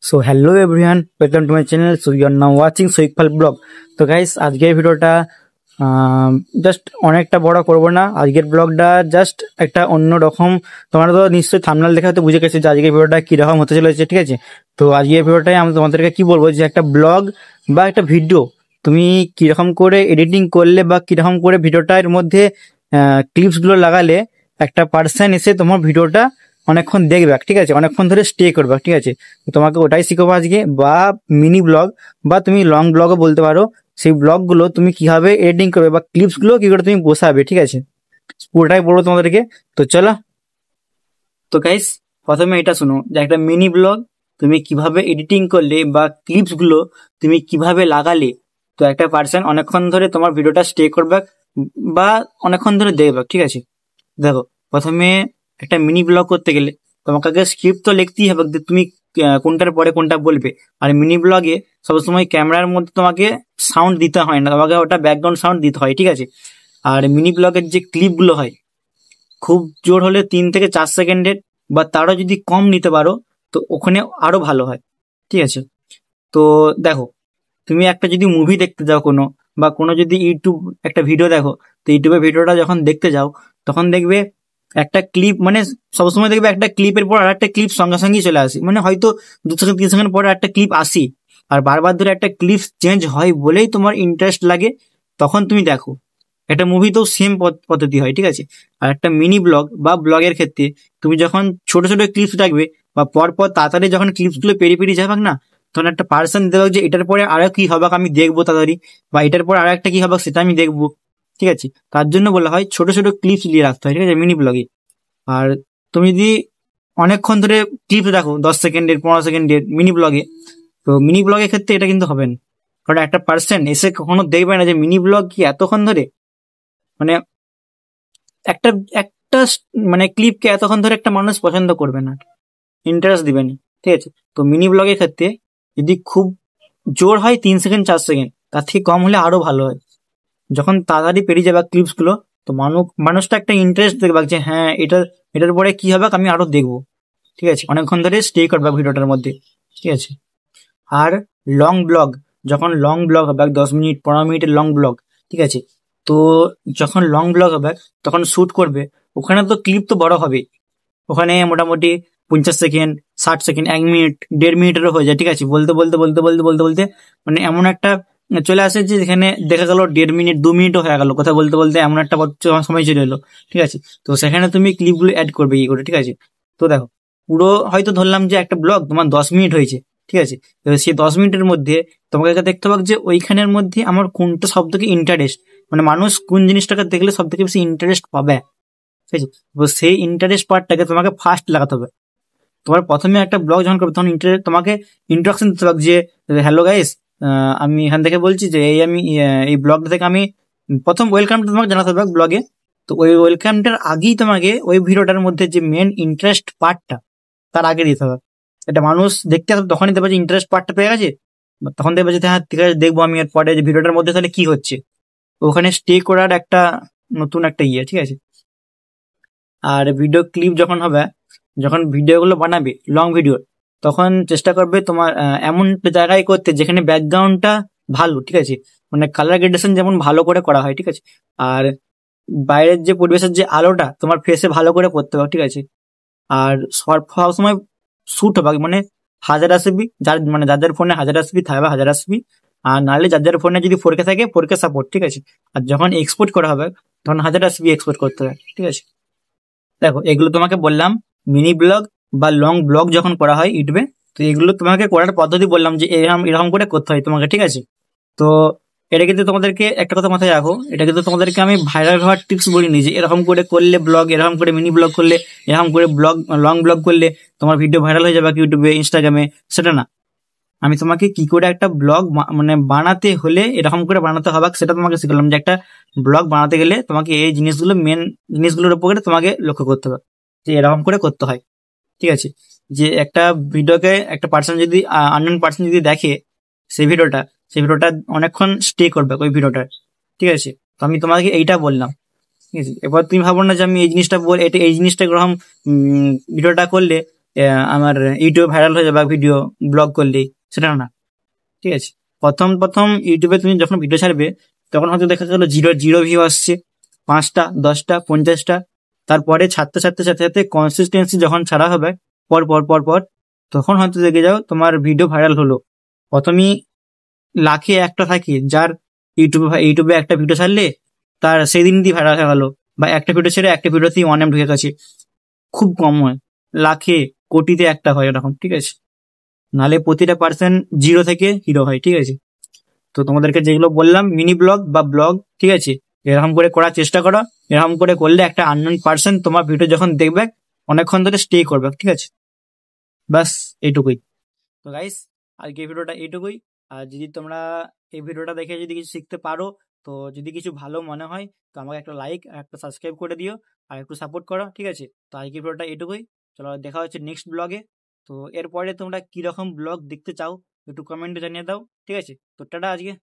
So hello everyone, welcome to my channel. So you are now watching সৈকফাল blog. তো guys, আজকের ভিডিওটা just অনেকটা বড় করব না। আজকের ব্লগটা জাস্ট একটা অন্য রকম। তোমরা তো নিশ্চয়ই থাম্বনেল দেখে হয়তো বুঝে গেছো যে আজকের ভিডিওটা কীরকম হতে চলেছে, ঠিক আছে? তো আজকের ভিডিওটাই আমি তোমাদেরকে কি বলবো, যে একটা ব্লগ বা একটা ভিডিও তুমি কীরকম করে এডিটিং করলে বা কীরকম করে ভিডিওটার মধ্যে ক্লিপসগুলো লাগালে একটা পার্সন এসে তোমার ভিডিওটা অনেকক্ষণ দেখবে, ঠিক আছে, অনেকক্ষণ ধরে স্টে করবে, ঠিক আছে? তো তোমাকে ওটাই শিখাবো আজকে। বা মিনি ব্লগ বা তুমি লং ব্লগও বলতে পারো, সেই ব্লগগুলো তুমি কিভাবে এডিটিং করবে বা ক্লিপসগুলো কি করে তুমি বসাবে, ঠিক আছে? পুরোটাই বলবো তোমাদেরকে। তো চলো। তো গাইস, প্রথমে এটা শুনো যে একটা মিনি ব্লগ তুমি কিভাবে এডিটিং করলে বা ক্লিপসগুলো তুমি কিভাবে লাগালে তো একটা পার্সন অনেকক্ষণ ধরে তোমার ভিডিওটা স্টে করবে বা অনেকক্ষণ ধরে দেখবে, ঠিক আছে? দেখো, প্রথমে একটা মিনি ব্লগ করতে গেলে তোমাকে আগে স্ক্রিপ্ট তো লিখতেই হবে যে তুমি কোনটার পরে কোনটা বলবে। আর মিনি ব্লগে সবসময় ক্যামেরার মধ্যে তোমাকে সাউন্ড দিতে হয় না, তোমাকে ওটা ব্যাকগ্রাউন্ড সাউন্ড দিতে হয়, ঠিক আছে? আর মিনি ব্লগের যে ক্লিপগুলো হয় খুব জোর হলে 3 থেকে 4 সেকেন্ডের, বা তারও যদি কম নিতে পারো তো ওখানে আরো ভালো হয়, ঠিক আছে? তো দেখো, তুমি একটা যদি মুভি দেখতে যাও কোনো, বা কোনো যদি ইউটিউব একটা ভিডিও দেখো, তো ইউটিউবে ভিডিওটা যখন দেখতে যাও তখন দেখবে একটা ক্লিপ, মানে সবসময় দেখবে একটা ক্লিপের পর আর একটা ক্লিপ সঙ্গে সঙ্গেই চলে আসে, মানে হয়তো 2 থেকে 3 সেকেন্ড পরে একটা ক্লিপ আসি, আর বারবার ধরে একটা ক্লিপ চেঞ্জ হয় বলেই তোমার ইন্টারেস্ট লাগে, তখন তুমি দেখো। একটা মুভিতেও সেম পদ্ধতি হয়, ঠিক আছে? আর একটা মিনি ব্লগ বা ব্লগের ক্ষেত্রে তুমি যখন ছোট ছোট ক্লিপস রাখবে বা পর পর তাড়াতাড়ি যখন ক্লিপসগুলো পেরিয়ে পেরিয়ে যাবে না, তখন একটা পার্সন দেবে যে এটার পরে আরো কি হবে আমি দেখবো তাড়াতাড়ি, বা এটার পরে আরো একটা কি হবে সেটা আমি দেখবো, ঠিক আছে? তার জন্য বলা হয় ছোট ছোট ক্লিপস নিয়ে রাখতে হয়, ঠিক আছে, মিনি ব্লগে। আর তুমি যদি অনেকক্ষণ ধরে ক্লিপস দেখো 10 সেকেন্ডের 15 সেকেন্ডের মিনি ব্লগে, তো মিনি ব্লগের ক্ষেত্রে এটা কিন্তু হবে না। কারণ একটা পার্সন এসে কখনো দেখবে না যে মিনি ব্লগ কি এতক্ষণ ধরে, মানে একটা একটা মানে ক্লিপকে এতক্ষণ ধরে একটা মানুষ পছন্দ করবে না, ইন্টারেস্ট দিবে না, ঠিক আছে? তো মিনি ব্লগের ক্ষেত্রে যদি খুব জোর হয় 3 সেকেন্ড 4 সেকেন্ড, তার থেকে কম হলে আরো ভালো হয়। যখন তাড়াতাড়ি পেরিয়ে যাবে ক্লিপস গুলো, তো মানুষটা একটা ইন্টারেস্ট দেখবে যে হ্যাঁ এটার পরে কি হবে আমি আরো দেখবো, ঠিক আছে? অনেকক্ষণ ধরে স্টে করবে ভিডিওটার মধ্যে, ঠিক আছে? আর লং ব্লগ, যখন লং ব্লগ হবে 10 মিনিট 15 মিনিটের লং ব্লগ, ঠিক আছে? তো যখন লং ব্লগ হবে তখন শুট করবে, ওখানে তো ক্লিপ তো বড় হবে, ওখানে মোটামুটি 50 সেকেন্ড 60 সেকেন্ড 1 মিনিট 1.5 মিনিটেরও হয়ে যায়, ঠিক আছে? বলতে বলতে বলতে বলতে বলতে বলতে মানে এমন একটা চলে আসে যে যেখানে দেখা গেল 1.5 মিনিট 2 মিনিটও হয়ে গেল কথা বলতে বলতে, এমন একটা সময় চলে এলো, ঠিক আছে? তো সেখানে তুমি ক্লিপগুলো অ্যাড করবে কি করে, ঠিক আছে? তো দেখো, পুরো হয়তো ধরলাম যে একটা ব্লগ তোমার 10 মিনিট হয়েছে, ঠিক আছে? এবার সেই 10 মিনিটের মধ্যে তোমাকে দেখতে হবে যে ওইখানের মধ্যে আমার কোনটা সব থেকে ইন্টারেস্ট, মানে মানুষ কোন জিনিসটাকে দেখলে সব থেকে বেশি ইন্টারেস্ট পাবে, ঠিক আছে? তো সেই ইন্টারেস্ট পার্টটাকে তোমাকে ফার্স্ট লাগাতে হবে। তোমার প্রথমে একটা ব্লগ যখন করবে তখন তোমাকে ইন্ট্রোডাকশন দিতে হবে যে হ্যালো গাইস, আমি এখান থেকে বলছি যে আমি এই ব্লগটা থেকে আমি প্রথম ওয়েলকামটা তোমাকে জানাতে হবে ব্লগে। তো ওই ওয়েলকামটার আগেই তোমাকে ওই ভিডিওটার মধ্যে যে মেন ইন্টারেস্ট পার্টটা তার আগে দিতে হবে। এটা মানুষ দেখতে আসবে তখনই দেখবে যে ইন্টারেস্ট পার্টটা পেয়ে গেছে, তখন দেখবে যে হ্যাঁ ঠিক আছে দেখবো আমি এর পরে যে ভিডিওটার মধ্যে তাহলে কি হচ্ছে, ওখানে স্টে করার একটা নতুন একটা ঠিক আছে? আর ভিডিও ক্লিপ যখন হবে, যখন ভিডিওগুলো বানাবে লং ভিডিও, তখন চেষ্টা করবে তোমার এমন জায়গায় করতে যেখানে ব্যাকগ্রাউন্ডটা ভালো, ঠিক আছে? মানে কালার গ্রেডেশন যেমন ভালো করে করা হয়, ঠিক আছে? আর বাইরের যে পরিবেশের যে আলোটা তোমার ফেসে ভালো করে পড়তে হবে, ঠিক আছে? আর সব সময় শুট হবে, মানে 1080p, যাদের ফোনে 1080p থাকবে 1080p, আর নাহলে যাদের ফোনে যদি 4K থাকে 4K সাপোর্ট, ঠিক আছে? আর যখন এক্সপোর্ট করা হবে তখন 1080p এক্সপোর্ট করতে হবে, ঠিক আছে? দেখো, এগুলো তোমাকে বললাম মিনি ব্লগ বা লং ব্লগ যখন করা হয় ইউটিউবে, তো এগুলো তোমাকে করার পদ্ধতি বললাম যে এরকম এরকম করে করতে হয় তোমাকে, ঠিক আছে? তো এটা কিন্তু তোমাদেরকে একটা কথা মাথায় রাখো, এটা কিন্তু তোমাদেরকে আমি ভাইরাল হওয়ার টিপস বলিনি যে এরকম করে করলে ব্লগ, এরকম করে মিনি ব্লগ করলে, এরকম করে ব্লগ লং ব্লগ করলে তোমার ভিডিও ভাইরাল হয়ে যাবে ইউটিউবে ইনস্টাগ্রামে, সেটা না। আমি তোমাকে কি করে একটা ব্লগ মানে বানাতে হলে এরকম করে বানাতে হবে সেটা তোমাকে শিখলাম, যে একটা ব্লগ বানাতে গেলে তোমাকে এই জিনিসগুলো মেন জিনিসগুলোর উপরে তোমাকে লক্ষ্য করতে হবে, যে এরকম করে করতে হয়, ঠিক আছে? যে একটা ভিডিওকে একটা পার্সন যদি আননোন পার্সন যদি দেখে সেই ভিডিওটা অনেকক্ষণ স্টে করবে ওই ভিডিওটা, ঠিক আছে? তো আমি তোমাকে এইটা বললাম, ঠিক আছে? এবার তুমি ভাবো না যে আমি এই জিনিসটা এই জিনিসটা এরকম ভিডিওটা করলে আমার ইউটিউবে ভাইরাল হয়ে যাবে ভিডিও ব্লগ করলেই, সেটা না। ঠিক আছে, প্রথম প্রথম ইউটিউবে তুমি যখন ভিডিও ছাড়বে তখন হয়তো দেখা গেলো জিরো জিরো ভিউ আসছে, 5টা 10টা 50টা। তারপরে ছাড়তে ছাড়তে ছাড়তে ছাড়তে কনসিস্টেন্সি যখন ছাড়া হবে পর পর পর পর, তখন হয়তো দেখে যাও তোমার ভিডিও ভাইরাল হলো। প্রথমেই লাখে একটা থাকে যার ইউটিউবে একটা ভিডিও ছাড়লে তার সেদিন দিয়ে ভাইরাল হয়ে গেলো, বা একটা ভিডিও ছেড়ে একটা ভিডিওতেই 1M ঢুকে গেছে। খুব কম হয়, লাখে কোটিতে একটা হয় এরকম। ঠিক আছে, নালে প্রতিটা পার্সেন্ট জিরো থেকে হিরো হয়। ঠিক আছে, তো তোমাদেরকে যেগুলো বললাম মিনি ব্লগ বা ব্লগ, ঠিক আছে, এরকম করে করার চেষ্টা করো। এরকম করে করলে একটা আননোন পার্সন তোমার ভিডিও যখন দেখবে অনেকক্ষণ ধরে স্টে করবে। ঠিক আছে, বাস এইটুকুই। তো গাইস, আজকে এই ভিডিওটা এইটুকুই। আর যদি তোমরা এই ভিডিওটা দেখে যদি কিছু শিখতে পারো, তো যদি কিছু ভালো মনে হয় তো আমাকে একটা লাইক আর একটা সাবস্ক্রাইব করে দিও, আর একটু সাপোর্ট করো। ঠিক আছে, তো আজকে ভিডিওটা এইটুকুই। চলো দেখা হচ্ছে নেক্সট ব্লগে। তো এরপরে তোমরা কিরকম ব্লগ দেখতে চাও একটু কমেন্টে জানিয়ে দাও। ঠিক আছে, তো টাটা আজকে।